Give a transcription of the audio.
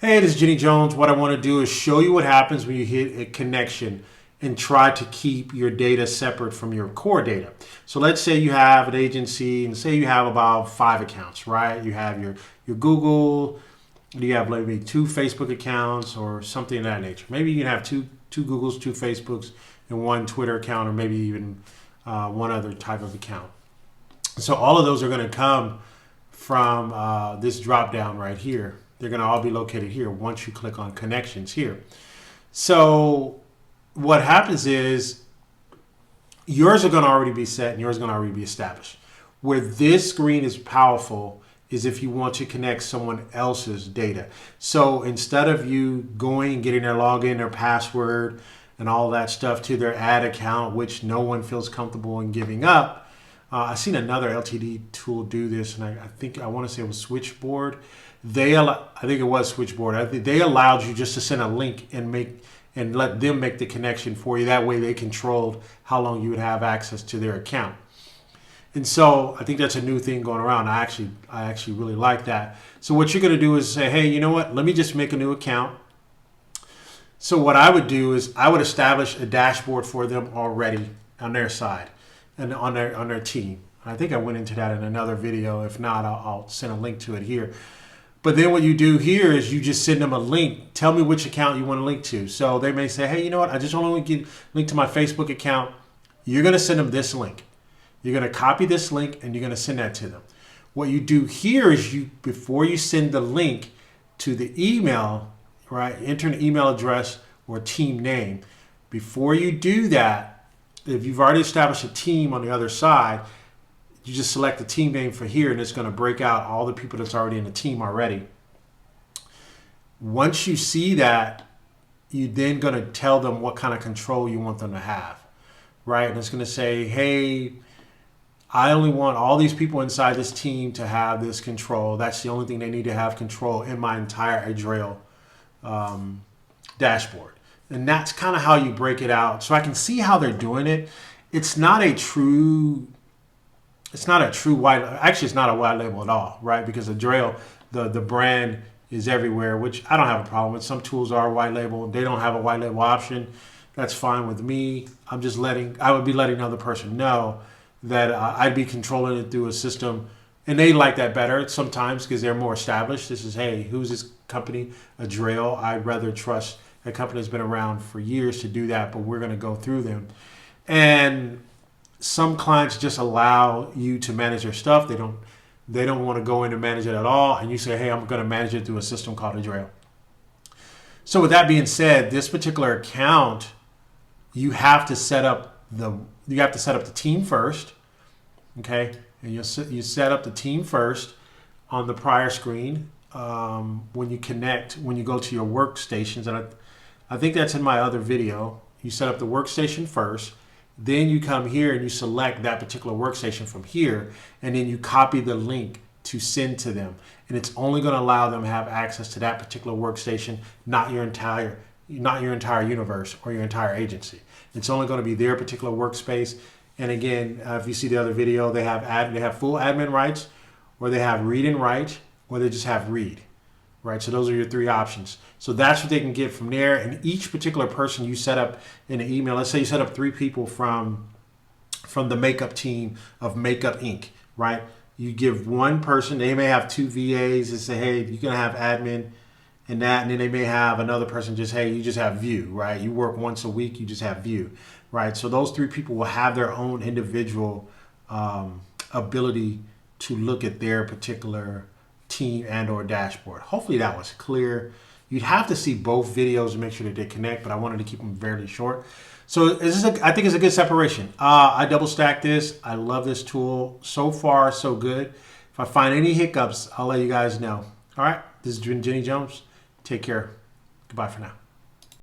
Hey, this is Jenny Jones. What I want to do is show you what happens when you hit a connection and try to keep your data separate from your core data. So let's say you have an agency and say you have about 5 accounts, right? You have your Google, you have maybe 2 Facebook accounts or something of that nature. Maybe you can have two Googles, 2 Facebooks, and 1 Twitter account, or maybe even one other type of account. So all of those are going to come from this drop down right here. They're going to all be located here once you click on connections here. So what happens is yours are going to already be set and yours are going to already be established. Where this screen is powerful is if you want to connect someone else's data. So instead of you going and getting their login, their password, and all that stuff to their ad account, which no one feels comfortable in giving up, I've seen another LTD tool do this, and I want to say it was Switchboard. I think it was Switchboard. They allowed you just to send a link and let them make the connection for you. That way they controlled how long you would have access to their account. And so I think that's a new thing going around. I actually really like that. So what you're going to do is say, hey, you know what? Let me just make a new account. So what I would do is I would establish a dashboard for them already on their side and on their team. I think I went into that in another video. If not, I'll send a link to it here. But then what you do here is you just send them a link. Tell me which account you want to link to. So they may say, hey, you know what? I just want to link to my Facebook account. You're going to send them this link. You're going to copy this link and you're going to send that to them. What you do here is before you send the link to the email, right? Enter an email address or team name. Before you do that, if you've already established a team on the other side, you just select the team name for here and it's going to break out all the people that's already in the team already. Once you see that, you then going to tell them what kind of control you want them to have, right? And it's going to say, hey, I only want all these people inside this team to have this control. That's the only thing they need to have control in my entire Adriel dashboard. And that's kind of how you break it out. So I can see how they're doing it. It's not a true white, actually it's not a white label at all, right? Because Adriel, the brand is everywhere, which I don't have a problem with. Some tools are white label. They don't have a white label option. That's fine with me. I would be letting another person know that I'd be controlling it through a system. And they like that better sometimes because they're more established. This is, hey, who's this company? Adriel. I'd rather trust a company that's been around for years to do that, but we're going to go through them. And some clients just allow you to manage their stuff. They don't want to go in and manage it at all. And you say, hey, I'm going to manage it through a system called Adriel. So with that being said, this particular account, you have to set up the team first. Okay. And you set up the team first on the prior screen. When you go to your workstations, and I think that's in my other video, you set up the workstation first. Then you come here and you select that particular workstation from here, and then you copy the link to send to them. And it's only going to allow them to have access to that particular workstation, not your entire universe or your entire agency. It's only going to be their particular workspace. And again, if you see the other video, they have full admin rights, or they have read and write, or they just have read. Right, so those are your 3 options. So that's what they can get from there. And each particular person you set up in an email, let's say you set up 3 people from the makeup team of Makeup Inc., right? You give one person, they may have 2 VAs and say, hey, you're going to have admin and that. And then they may have another person just, hey, you just have view, right? You work once a week, you just have view, right? So those 3 people will have their own individual ability to look at their particular team and or dashboard. Hopefully that was clear. You'd have to see both videos to make sure that they connect, but I wanted to keep them fairly short. So I think it's a good separation. I double stack this. I love this tool. So far, so good. If I find any hiccups, I'll let you guys know. All right, this is Jenny Jones. Take care. Goodbye for now.